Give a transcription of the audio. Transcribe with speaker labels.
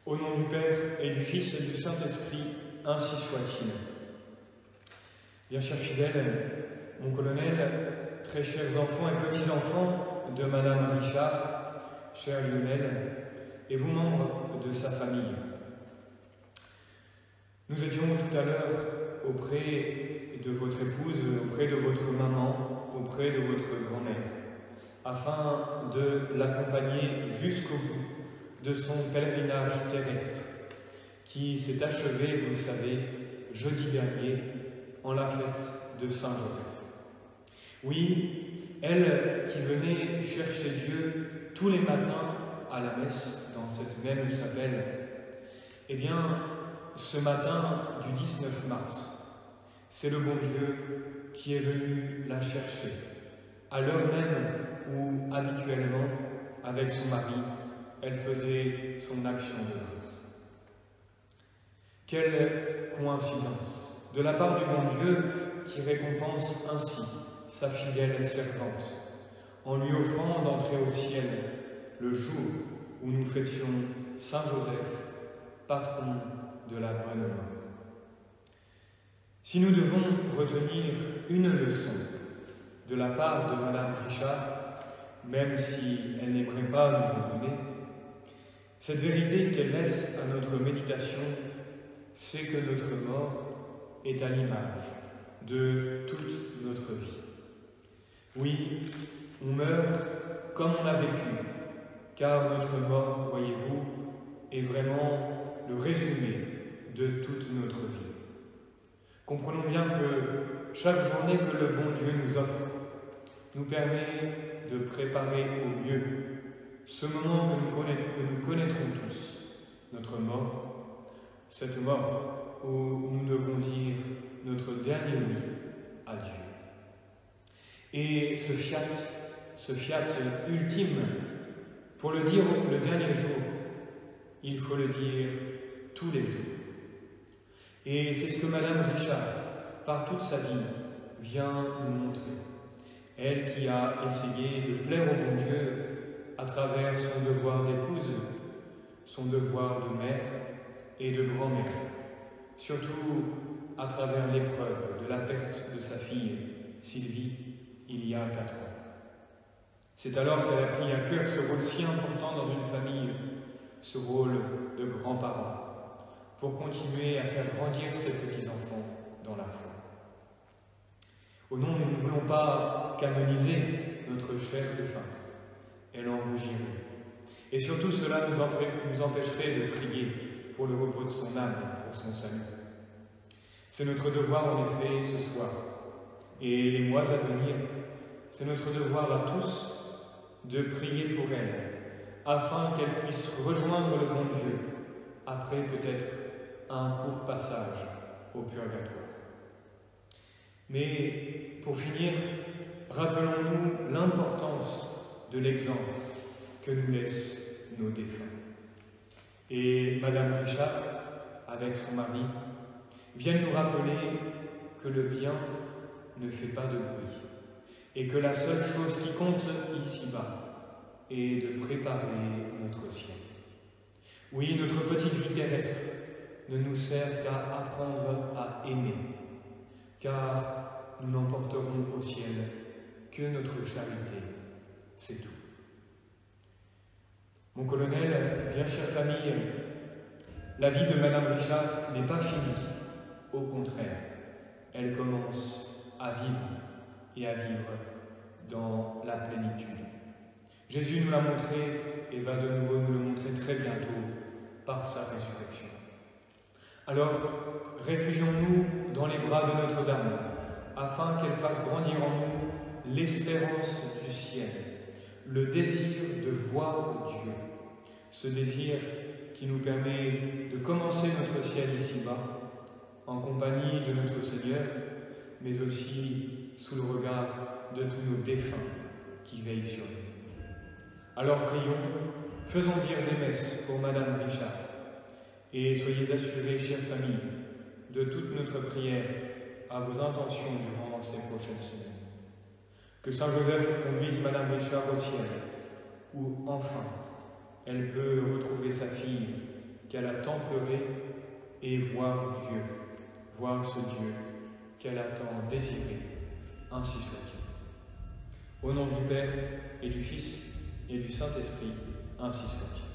Speaker 1: Au nom du Père et du Fils et du Saint-Esprit, ainsi soit-il. Bien chers fidèles, mon colonel, très chers enfants et petits-enfants de Madame Richard, cher Lionel, et vous membres de sa famille. Nous étions tout à l'heure auprès de votre épouse, auprès de votre maman, auprès de votre grand-mère, afin de l'accompagner jusqu'au bout de son pèlerinage terrestre, qui s'est achevé, vous le savez, jeudi dernier, en la fête de Saint-Joseph. Oui, elle qui venait chercher Dieu tous les matins à la messe dans cette même chapelle, eh bien, ce matin du 19 mars, c'est le bon Dieu qui est venu la chercher, à l'heure même où, habituellement, avec son mari, elle faisait son action de grâce. Quelle coïncidence de la part du bon Dieu qui récompense ainsi sa fidèle servante, en lui offrant d'entrer au ciel le jour où nous fêtions Saint Joseph, patron de la bonne mort. Si nous devons retenir une leçon de la part de Madame Richard, même si elle n'aimerait pas nous en donner, cette vérité qu'elle laisse à notre méditation, c'est que notre mort est à l'image de toute notre vie. Oui, on meurt comme on a vécu, car notre mort, voyez-vous, est vraiment le résumé de toute notre vie. Comprenons bien que chaque journée que le bon Dieu nous offre nous permet de préparer au mieux ce moment que nous connaîtrons tous, notre mort, cette mort où nous devons dire notre dernier oui à Dieu. Et ce fiat ultime, pour le dire le dernier jour, il faut le dire tous les jours. Et c'est ce que Madame Richard, par toute sa vie, vient nous montrer. Elle qui a essayé de plaire au bon Dieu à travers son devoir d'épouse, son devoir de mère et de grand-mère, surtout à travers l'épreuve de la perte de sa fille Sylvie il y a 4 ans. C'est alors qu'elle a pris à cœur ce rôle si important dans une famille, ce rôle de grands-parents, pour continuer à faire grandir ses petits-enfants dans la foi. Au nom, nous ne voulons pas canoniser notre chère défunte, elle en rougirait. Et surtout, cela nous empêcherait de prier pour le repos de son âme, pour son salut. C'est notre devoir, en effet, ce soir, et les mois à venir, c'est notre devoir à tous de prier pour elle, afin qu'elle puisse rejoindre le bon Dieu, après peut-être un court passage au purgatoire. Mais pour finir, rappelons-nous l'importance de l'exemple que nous laissent nos défunts. Et Madame Richard, avec son mari, viennent nous rappeler que le bien ne fait pas de bruit et que la seule chose qui compte ici-bas est de préparer notre ciel. Oui, notre petite vie terrestre ne nous sert qu'à apprendre à aimer, car nous n'emporterons au ciel que notre charité, c'est tout. Mon colonel, bien chère famille, la vie de Madame Richard n'est pas finie, au contraire, elle commence à vivre et à vivre dans la plénitude. Jésus nous l'a montré et va de nouveau nous le montrer très bientôt par sa résurrection. Alors, réfugions-nous dans les bras de Notre-Dame, afin qu'elle fasse grandir en nous l'espérance du ciel, le désir de voir Dieu, ce désir qui nous permet de commencer notre ciel ici-bas, en compagnie de notre Seigneur, mais aussi sous le regard de tous nos défunts qui veillent sur nous. Alors prions, faisons dire des messes pour Madame Richard, et soyez assurés, chère famille, de toute notre prière à vos intentions durant ces prochaines semaines. Que Saint Joseph conduise Madame Richard au ciel, où enfin elle peut retrouver sa fille qu'elle a tant pleuré et voir Dieu, voir ce Dieu qu'elle a tant désiré. Ainsi soit-il. Au nom du Père et du Fils et du Saint-Esprit, ainsi soit-il.